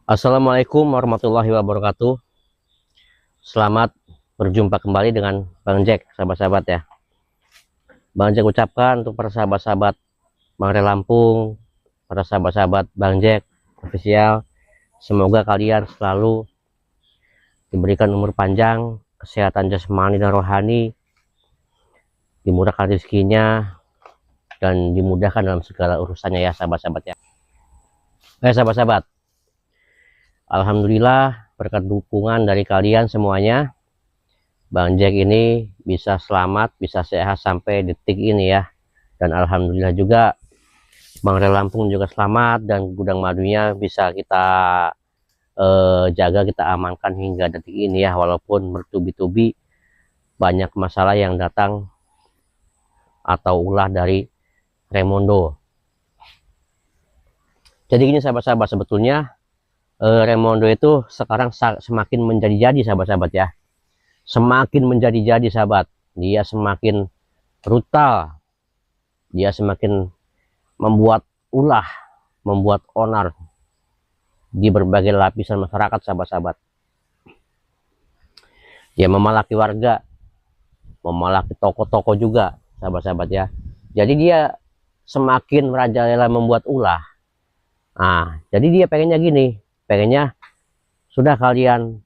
Assalamualaikum warahmatullahi wabarakatuh. Selamat berjumpa kembali dengan Bang Jack, sahabat-sahabat ya. Bang Jack ucapkan untuk para sahabat-sahabat Bang Re Lampung, para sahabat-sahabat Bang Jack official, semoga kalian selalu diberikan umur panjang, kesehatan jasmani dan rohani, dimurahkan rezekinya, dan dimudahkan dalam segala urusannya ya sahabat-sahabat ya. Sahabat-sahabat, alhamdulillah berkat dukungan dari kalian semuanya, Bang Jack ini bisa selamat, bisa sehat sampai detik ini ya. Dan alhamdulillah juga Bang Re Lampung juga selamat dan gudang madunya bisa kita jaga, kita amankan hingga detik ini ya. Walaupun bertubi-tubi banyak masalah yang datang atau ulah dari Raimondo. Jadi gini sahabat-sahabat, sebetulnya Raimondo itu sekarang semakin menjadi-jadi sahabat-sahabat ya. Semakin menjadi-jadi sahabat, dia semakin brutal, dia semakin membuat ulah, membuat onar di berbagai lapisan masyarakat sahabat-sahabat. Dia memalaki warga, memalaki toko-toko juga sahabat-sahabat ya. Jadi dia semakin merajalela membuat ulah. Nah, jadi dia pengennya gini, pengennya sudah kalian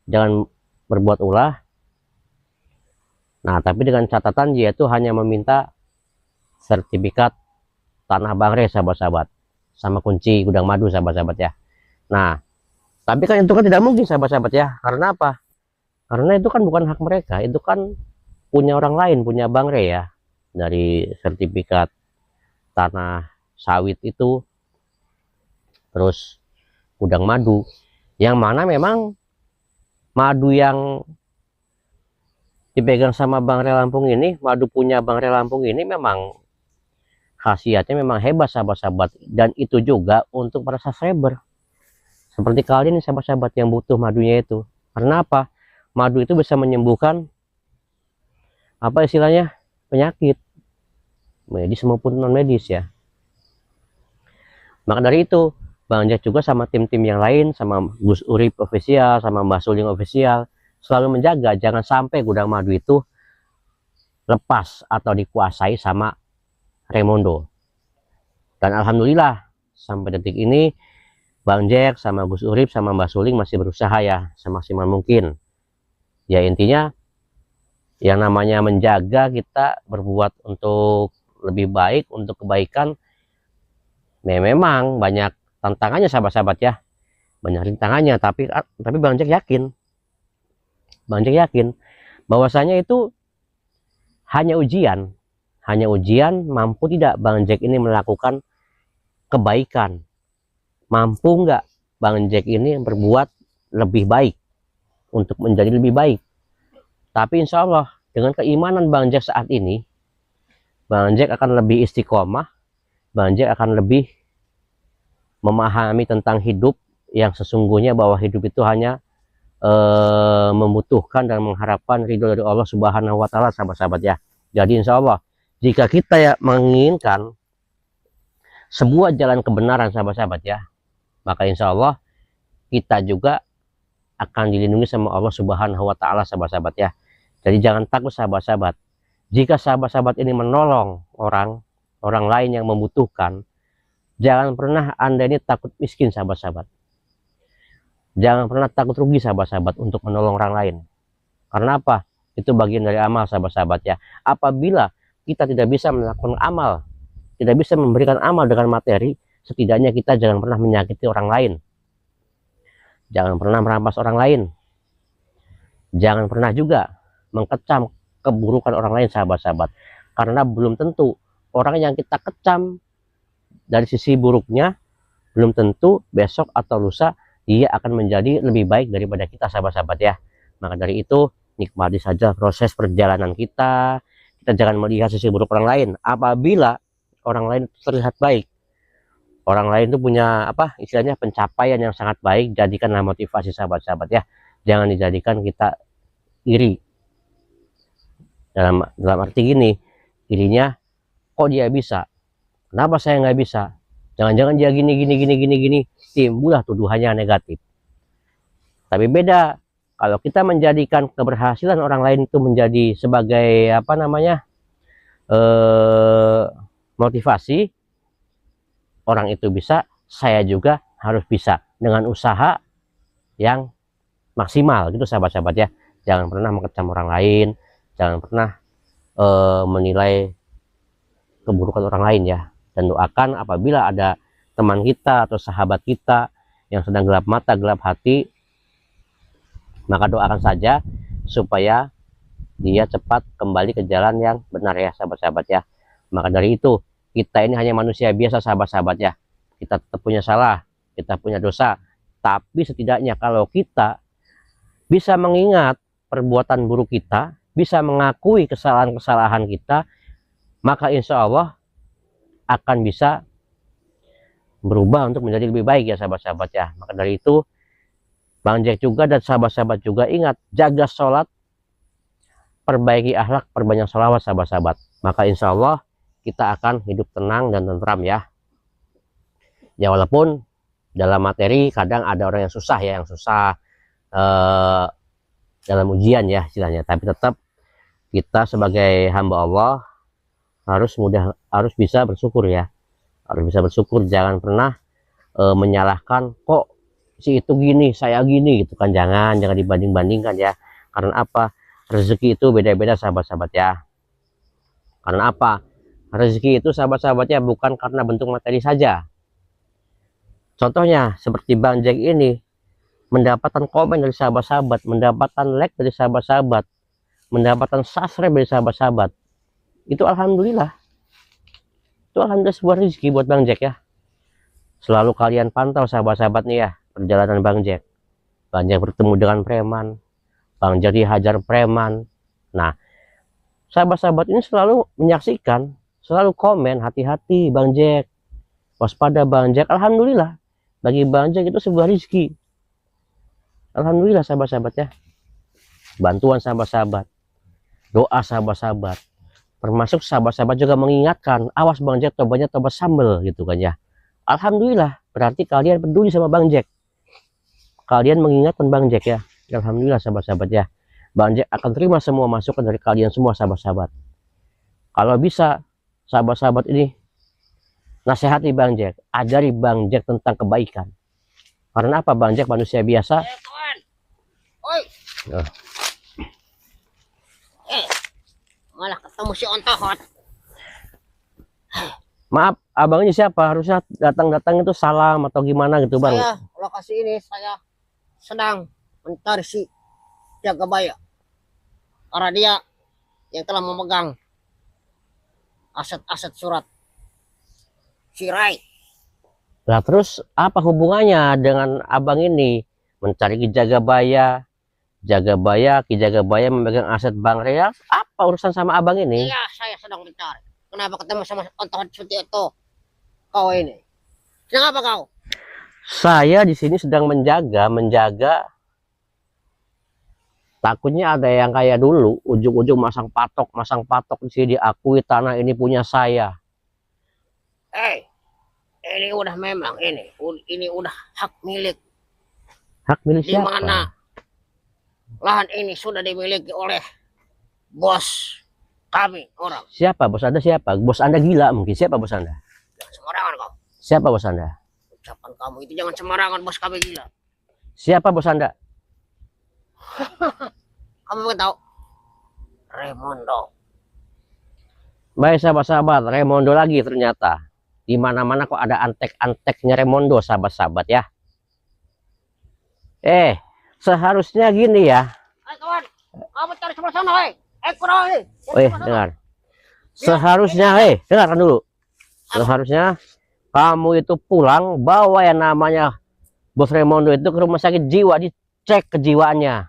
jangan berbuat ulah. Nah, tapi dengan catatan dia itu hanya meminta sertifikat tanah Bang Re sahabat-sahabat, sama kunci gudang madu sahabat-sahabat ya. Nah, tapi kan itu kan tidak mungkin sahabat-sahabat ya. Karena apa? Karena itu kan bukan hak mereka, itu kan punya orang lain, punya Bang Re ya. Dari sertifikat tanah sawit itu, terus gudang madu, yang mana memang madu yang dipegang sama Bang Re Lampung ini, madu punya Bang Re Lampung ini memang khasiatnya memang hebat sahabat-sahabat, dan itu juga untuk para subscriber seperti kalian nih sahabat-sahabat yang butuh madunya itu. Karena apa? Madu itu bisa menyembuhkan apa istilahnya, penyakit medis maupun non medis ya. Maka dari itu Bang Jack juga sama tim-tim yang lain, sama Gus Urip official, sama Mbah Suling official, selalu menjaga jangan sampai gudang madu itu lepas atau dikuasai sama Raimondo. Dan alhamdulillah sampai detik ini Bang Jack sama Gus Urip sama Mbah Suling masih berusaha ya semaksimal mungkin. Ya intinya yang namanya menjaga, kita berbuat untuk lebih baik, untuk kebaikan. Memang banyak tantangannya sahabat-sahabat ya, banyak rintangannya, tapi Bang Jack yakin, bahwasanya itu hanya ujian mampu tidak Bang Jack ini melakukan kebaikan, mampu nggak Bang Jack ini berbuat lebih baik untuk menjadi lebih baik. Tapi insya Allah dengan keimanan Bang Jack saat ini, Bang Jack akan lebih istiqomah, Bang Jack akan lebih memahami tentang hidup yang sesungguhnya, bahwa hidup itu hanya membutuhkan dan mengharapkan ridho dari Allah Subhanahu wa Ta'ala sahabat-sahabat ya. Jadi insya Allah jika kita ya menginginkan sebuah jalan kebenaran sahabat-sahabat ya, maka insya Allah kita juga akan dilindungi sama Allah Subhanahu wa Ta'ala sahabat-sahabat ya. Jadi jangan takut sahabat-sahabat, jika sahabat-sahabat ini menolong orang lain yang membutuhkan, jangan pernah Anda ini takut miskin sahabat-sahabat. Jangan pernah takut rugi sahabat-sahabat untuk menolong orang lain. Karena apa? Itu bagian dari amal sahabat-sahabat ya. Apabila kita tidak bisa melakukan amal, tidak bisa memberikan amal dengan materi, setidaknya kita jangan pernah menyakiti orang lain. Jangan pernah merampas orang lain. Jangan pernah juga mengkecam keburukan orang lain sahabat-sahabat. Karena belum tentu orang yang kita kecam dari sisi buruknya, belum tentu besok atau lusa dia akan menjadi lebih baik daripada kita sahabat-sahabat ya. Maka dari itu nikmati saja proses perjalanan kita. Kita jangan melihat sisi buruk orang lain. Apabila orang lain terlihat baik, orang lain itu punya apa istilahnya, pencapaian yang sangat baik, jadikanlah motivasi sahabat-sahabat ya. Jangan dijadikan kita iri. Dalam arti gini, irinya kok dia bisa, kenapa saya nggak bisa? Jangan-jangan dia gini, timbullah tuduhannya negatif. Tapi beda kalau kita menjadikan keberhasilan orang lain itu menjadi sebagai apa namanya motivasi, orang itu bisa, saya juga harus bisa dengan usaha yang maksimal gitu sahabat-sahabat ya. Jangan pernah mengecam orang lain, jangan pernah menilai keburukan orang lain ya. Dan doakan apabila ada teman kita atau sahabat kita yang sedang gelap mata, gelap hati, maka doakan saja supaya dia cepat kembali ke jalan yang benar ya sahabat-sahabat ya. Maka dari itu, kita ini hanya manusia biasa sahabat-sahabat ya. Kita tetap punya salah, kita punya dosa, tapi setidaknya kalau kita bisa mengingat perbuatan buruk kita, bisa mengakui kesalahan-kesalahan kita, maka insya Allah akan bisa berubah untuk menjadi lebih baik ya sahabat-sahabat ya. Maka dari itu Bang Jack juga dan sahabat-sahabat juga ingat, jaga sholat, perbaiki akhlak, perbanyak sholawat sahabat-sahabat. Maka insya Allah kita akan hidup tenang dan tentram ya. Ya walaupun dalam materi kadang ada orang yang susah ya, yang susah dalam ujian ya istilahnya. Tapi tetap kita sebagai hamba Allah harus bisa bersyukur ya. Harus bisa bersyukur, jangan pernah menyalahkan kok si itu gini, saya gini gitu kan. Jangan dibanding-bandingkan ya. Karena apa? Rezeki itu beda-beda sahabat-sahabat ya. Karena apa? Rezeki itu sahabat-sahabatnya bukan karena bentuk materi saja. Contohnya seperti Bang Jack ini mendapatkan komen dari sahabat-sahabat, mendapatkan like dari sahabat-sahabat, mendapatkan subscribe dari sahabat-sahabat. Itu alhamdulillah. Itu alhamdulillah sebuah rezeki buat Bang Jack ya. Selalu kalian pantau sahabat-sahabat nih ya perjalanan Bang Jack. Bang Jack bertemu dengan preman, Bang Jack dihajar preman. Nah, sahabat-sahabat ini selalu menyaksikan, selalu komen, hati-hati Bang Jack, waspada Bang Jack. Alhamdulillah bagi Bang Jack itu sebuah rezeki. Alhamdulillah sahabat-sahabat ya. Bantuan sahabat-sahabat, doa sahabat-sahabat, termasuk sahabat-sahabat juga mengingatkan, awas Bang Jack tobatnya tobat sambel gitu kan ya. Alhamdulillah berarti kalian peduli sama Bang Jack, kalian mengingatkan Bang Jack ya. Alhamdulillah sahabat-sahabat ya. Bang Jack akan terima semua masukan dari kalian semua sahabat-sahabat. Kalau bisa sahabat-sahabat ini nasihati Bang Jack, ajari Bang Jack tentang kebaikan. Karena apa? Bang Jack manusia biasa. Malah ketemu si Ontohot. Maaf, abangnya siapa? Harusnya datang-datang itu salam atau gimana gitu Bang. Saya lokasi ini saya sedang mencari si Jagabaya. Karena dia yang telah memegang aset-aset surat Sirai. Nah terus apa hubungannya dengan abang ini mencari Ki Jagabaya? Ki Jagabaya memegang aset Bang Real. Apa urusan sama abang ini? Iya, saya sedang mencari. Kenapa ketemu sama Ontohot seperti itu? Kau ini. Sedang apa kau? Saya di sini sedang menjaga. Takutnya ada yang kayak dulu, ujung-ujung masang patok di sini, diakui tanah ini punya saya. Ini udah memang ini udah hak milik. Hak milik siapa? Di mana lahan ini sudah dimiliki oleh bos kami orang. Siapa bos Anda? Siapa? Bos Anda gila mungkin. Siapa bos Anda? Jangan sembarangan kau. Siapa bos Anda? Ucapan kamu itu jangan sembarangan, bos kami gila. Siapa bos Anda? Kamu mau tahu? Raimondo. Baik sahabat-sahabat, Raimondo lagi ternyata. Di mana-mana kok ada antek-anteknya Raimondo sahabat-sahabat ya. Seharusnya gini ya. Hai kawan, kamu cari sebelah sana, hei. Kurang ini. Dengar. Seharusnya, dengarkan dulu. Seharusnya kamu itu pulang bawa yang namanya Bos Raimondo itu ke rumah sakit jiwa, dicek kejiwaannya.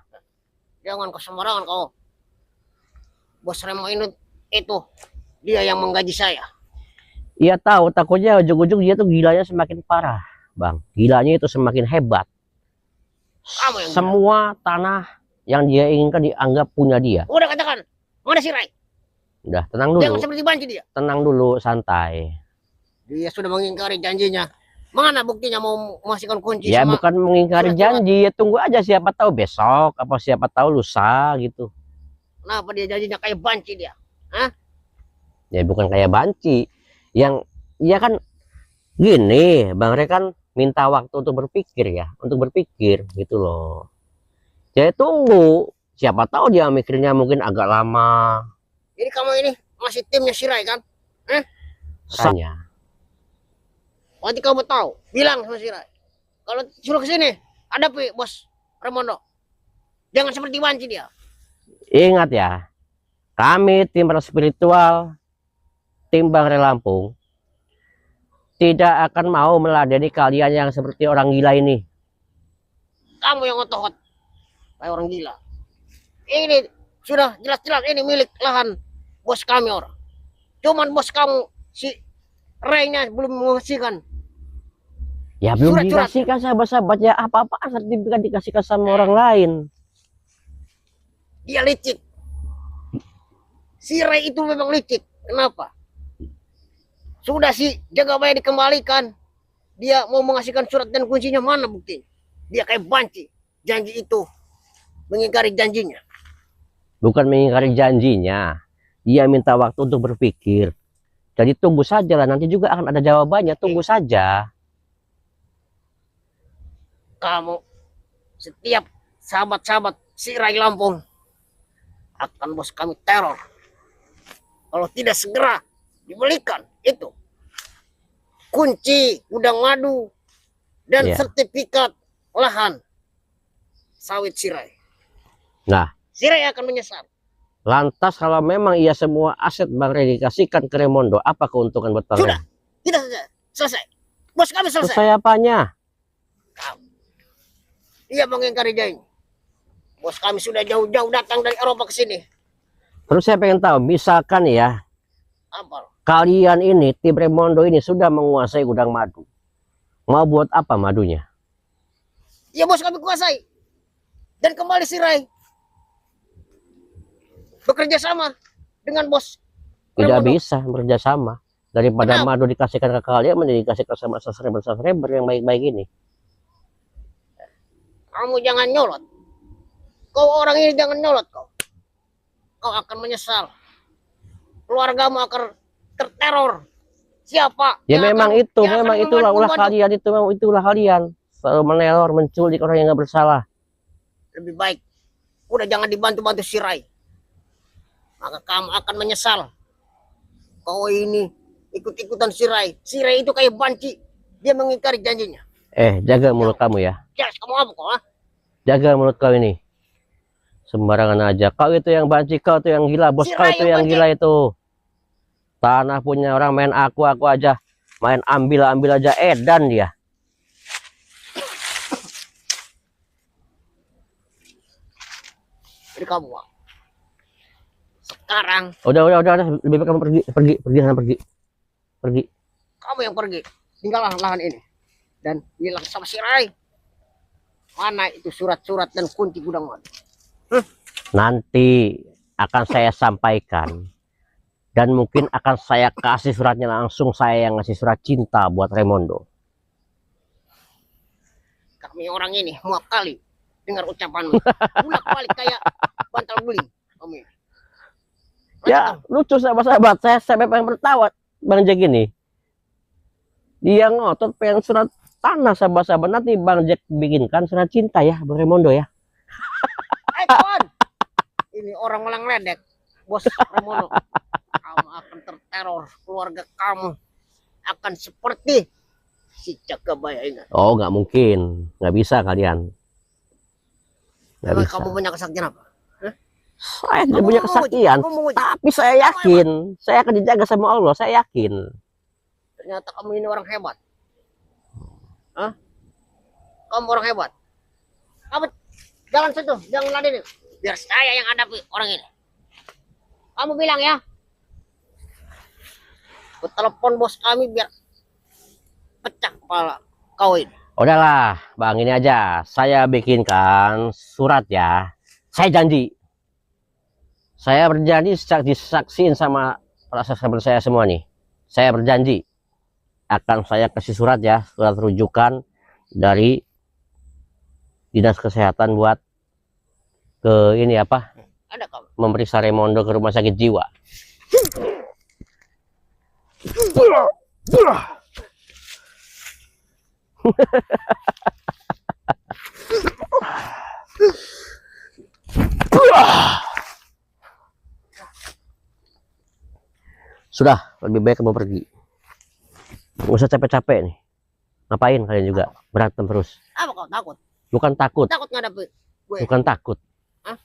Jangan kau sembarangan kau. Bos Raimondo itu dia yang menggaji saya. Iya tahu, takutnya ujung-ujung dia tuh gilanya semakin parah, Bang. Gilanya itu semakin hebat. Semua tanah yang dia inginkan dianggap punya dia. Udah katakan, mana si Rai? Udah, tenang dulu. Jangan seperti banci dia. Tenang dulu, santai. Dia sudah mengingkari janjinya. Mana buktinya mau memasukkan kunci Ya sama bukan mengingkari surat-surat? janji, ya tunggu aja siapa tahu besok apa siapa tahu lusa gitu. Kenapa dia janjinya kayak banci dia? Ya bukan kayak banci. Yang ya kan gini, Bang Re kan minta waktu untuk berpikir ya, untuk berpikir gitu loh. Saya tunggu, siapa tahu dia mikirnya mungkin agak lama. Jadi kamu ini masih timnya Sirai kan? Rasanya. Nanti kamu tahu, bilang sama Sirai. Kalau suruh ke sini, hadapi bos Ramondo. Jangan seperti banci dia. Ingat ya, kami tim spiritual, tim Bang Re Lampung, tidak akan mau meladeni kalian yang seperti orang gila ini. Kamu yang otot kayak orang gila. Ini sudah jelas-jelas ini milik lahan bos kami orang. Cuman bos kamu si Ray-nya belum mengasihkan. Ya belum Surat-surat. dikasihkan sahabat-sahabat ya, apa-apa sertifikat dikasihkan sama orang lain. Dia licik. Si Ray itu memang licik. Kenapa? Sudah si Jagabaya dikembalikan. Dia mau mengasihkan surat dan kuncinya, mana bukti? Dia kayak banci. Janji itu mengingkari janjinya. Bukan mengingkari janjinya, dia minta waktu untuk berpikir. Jadi tunggu saja lah, nanti juga akan ada jawabannya, tunggu saja. Kamu setiap sahabat-sahabat si Ray Lampung akan bos kami teror. Kalau tidak segera dibelikan itu kunci gudang madu dan Iya. sertifikat lahan sawit Sirai. Nah, Sirai akan menyesal. lantas kalau memang ia semua aset Bang Re dikasihkan ke Raimondo, apa keuntungan buat Bang Re? Sudah, tidak selesai. Bos kami selesai. Selesai apanya? Dia mengingkari janji. Bos kami sudah jauh-jauh datang dari Eropa ke sini. Terus saya pengen tahu, misalkan ya, Apa? kalian ini, tim Raimondo ini sudah menguasai gudang madu. Mau buat apa madunya? Ya bos kami kuasai. Dan kembali Sirai bekerja sama dengan bos. Tidak Raimondo. bisa bekerja sama. Daripada Kenapa? madu dikasihkan ke kalian, mending dikasihkan sama subscriber yang baik-baik ini. Kamu jangan nyolot. Kau orang ini jangan nyolot kau. Kau akan menyesal. Keluargamu akan terteror. Siapa? Ya yang memang akan- itu, yang akan memang itulah ulah membantu? kalian, itu memang itulah kalian. Selalu meneror, menculik orang yang nggak bersalah. Lebih baik. Udah jangan dibantu-bantu Sirai. Maka kamu akan menyesal. Kau ini ikut-ikutan Sirai. Sirai itu kayak banci. Dia mengingkari janjinya. Jaga mulut kamu ya. Jelas kamu apa kau? Jaga mulut kau ini. Sembarangan aja. Kau itu yang banci, kau itu yang gila. Bos Si kau Ray itu yang yang banci. gila itu. Tanah punya orang, main aku aja. Main ambil aja. Edan dia. Jadi kamu. Sekarang Udah. Lebih baik kamu pergi sana, pergi. kamu yang pergi. Tinggallah lahan ini. Dan bilang sama Sirai. Mana itu surat-surat dan kunci gudang madu. Nanti akan saya sampaikan. Dan mungkin akan saya kasih suratnya langsung, saya yang ngasih surat cinta buat Raimondo. Kami orang ini muak kali dengar ucapanmu. Bulak-balik kayak bantal guling. Kamu ini. Ya lucu sahabat-sahabat, saya pengen bertawa Bang Jack ini. Dia ngotot pengen surat tanah sahabat-sahabat, nanti Bang Jack bikinkan surat cinta ya Bang Raimondo ya. Kawan. Ini orang malang ledek. Bos Ramono. Kamu akan terteror. Keluarga kamu akan seperti si Jagabaya ini. Oh nggak mungkin, nggak bisa kalian. Nggak Emang bisa. kamu punya kesaktian apa? Saya tidak Kamu punya mau kesaktian, kamu mau- tapi saya yakin, saya akan dijaga sama Allah, saya yakin. Ternyata kamu ini orang hebat. Hah? Kamu orang hebat. Kamu jangan sentuh, jangan ladenin. Biar saya yang hadapi orang ini. Kamu bilang ya. Aku telepon bos kami biar pecah kepala kau ini. Udahlah, Bang, ini aja. Saya bikinkan surat ya. Saya janji. Saya berjanji disaksiin sama para subscriber saya semua nih. Saya berjanji. akan saya kasih surat ya, surat rujukan dari dinas kesehatan buat ke ini apa, Ada kau. memeriksa Raimondo ke rumah sakit jiwa. Sudah, lebih baik kamu pergi. Nggak usah capek-capek nih. Ngapain kalian juga berantem terus? Apa kau takut? Bukan takut, Takut ngadapi gue. bukan takut. Hah?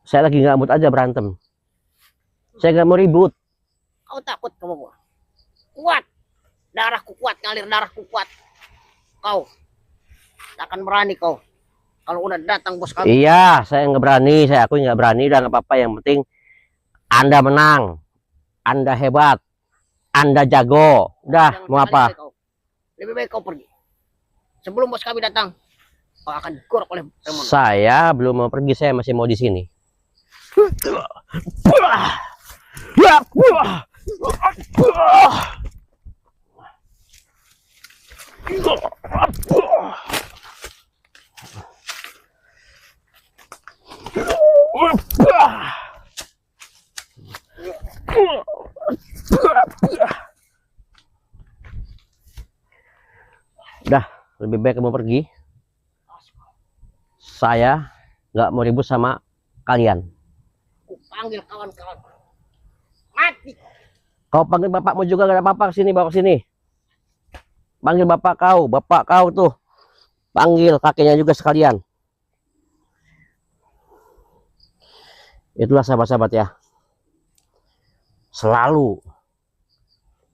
Saya lagi nggak mood aja berantem. Saya nggak mau ribut. Kau takut kamu gua. Kuat. Darahku kuat, ngalir darahku kuat. Kau takkan berani kau. Kalau udah datang bos kami. Iya, saya nggak berani. Saya akui nggak berani. Udah nggak apa-apa. Yang penting Anda menang. Anda hebat. Anda jago. Udah, Jangan mau apa? sekali-kali kau. Lebih baik kau pergi. Sebelum bos kami datang, kau akan digorok oleh Raimondo. Saya belum mau pergi. Saya masih mau di sini. Udah, lebih baik kamu pergi. Saya nggak mau ribut sama kalian. Ku panggil kawan-kawan. Mati. Kau panggil bapakmu juga, gak ada apa-apa, kesini, bawa kesini. Panggil bapak kau tuh. Panggil kakeknya juga sekalian. Itulah sahabat-sahabat ya. Selalu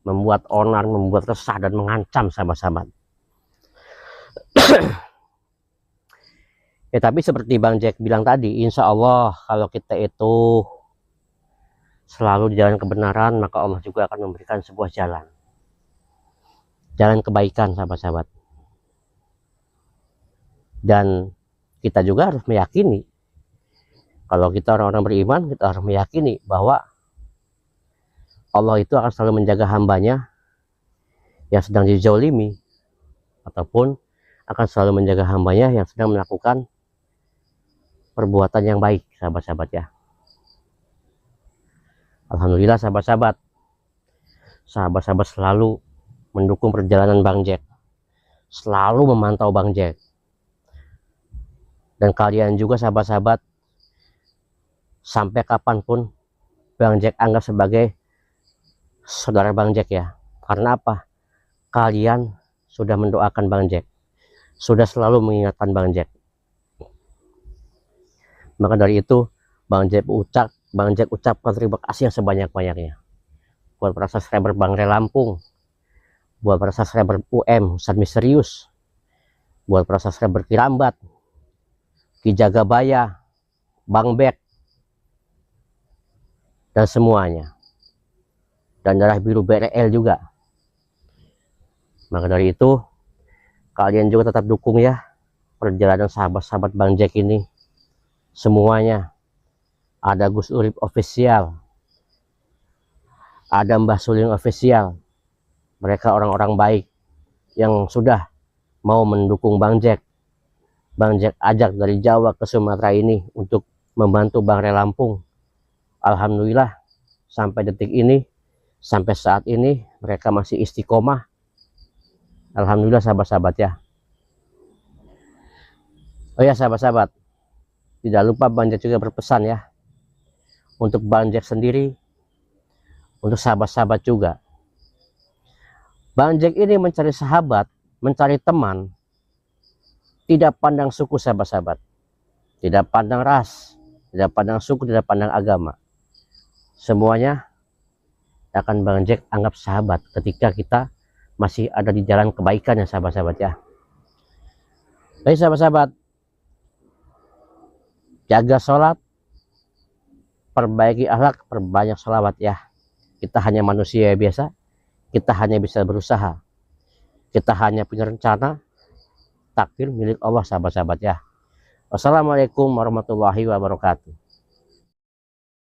membuat onar, membuat resah dan mengancam sahabat-sahabat. Ya tapi seperti Bang Jack bilang tadi, insya Allah kalau kita itu selalu di jalan kebenaran, maka Allah juga akan memberikan sebuah jalan. Jalan kebaikan sahabat-sahabat. Dan kita juga harus meyakini, kalau kita orang-orang beriman, kita harus meyakini bahwa Allah itu akan selalu menjaga hambanya yang sedang dizolimi, ataupun akan selalu menjaga hambanya yang sedang melakukan perbuatan yang baik, sahabat-sahabat ya. Alhamdulillah sahabat-sahabat, sahabat-sahabat selalu mendukung perjalanan Bang Jack, selalu memantau Bang Jack. Dan kalian juga sahabat-sahabat, sampai kapanpun Bang Jack anggap sebagai saudara Bang Jack ya. Karena apa? Kalian sudah mendoakan Bang Jack, sudah selalu mengingatkan Bang Jack. Maka dari itu Bang Jack ucapkan terima kasih yang sebanyak-banyaknya buat para subscriber Bang Re Lampung, buat para subscriber UM Ustadz Misterius, buat para subscriber Kirambat, Ki Jagabaya, Bang Bek, dan semuanya, dan Darah Biru BRL juga. Maka dari itu kalian juga tetap dukung ya perjalanan sahabat-sahabat Bang Jack ini. Semuanya ada Gus Urip official, ada Mbah Suling official. Mereka orang-orang baik yang sudah mau mendukung Bang Jack. Bang Jack ajak dari Jawa ke Sumatera ini untuk membantu Bang Re Lampung. Alhamdulillah sampai detik ini, sampai saat ini mereka masih istiqomah. Alhamdulillah sahabat-sahabat ya. Oh ya sahabat-sahabat, tidak lupa Bang Jack juga berpesan ya, untuk Bang Jack sendiri, untuk sahabat-sahabat juga. Bang Jack ini mencari sahabat, mencari teman, tidak pandang suku sahabat-sahabat, tidak pandang ras, tidak pandang suku, tidak pandang agama. Semuanya akan Bang Jack anggap sahabat ketika kita masih ada di jalan kebaikan ya sahabat-sahabat ya. Baik sahabat-sahabat, jaga sholat, perbaiki akhlak, perbanyak sholawat ya. Kita hanya manusia biasa, kita hanya bisa berusaha, kita hanya punya rencana, takdir milik Allah sahabat-sahabat ya. Wassalamualaikum warahmatullahi wabarakatuh.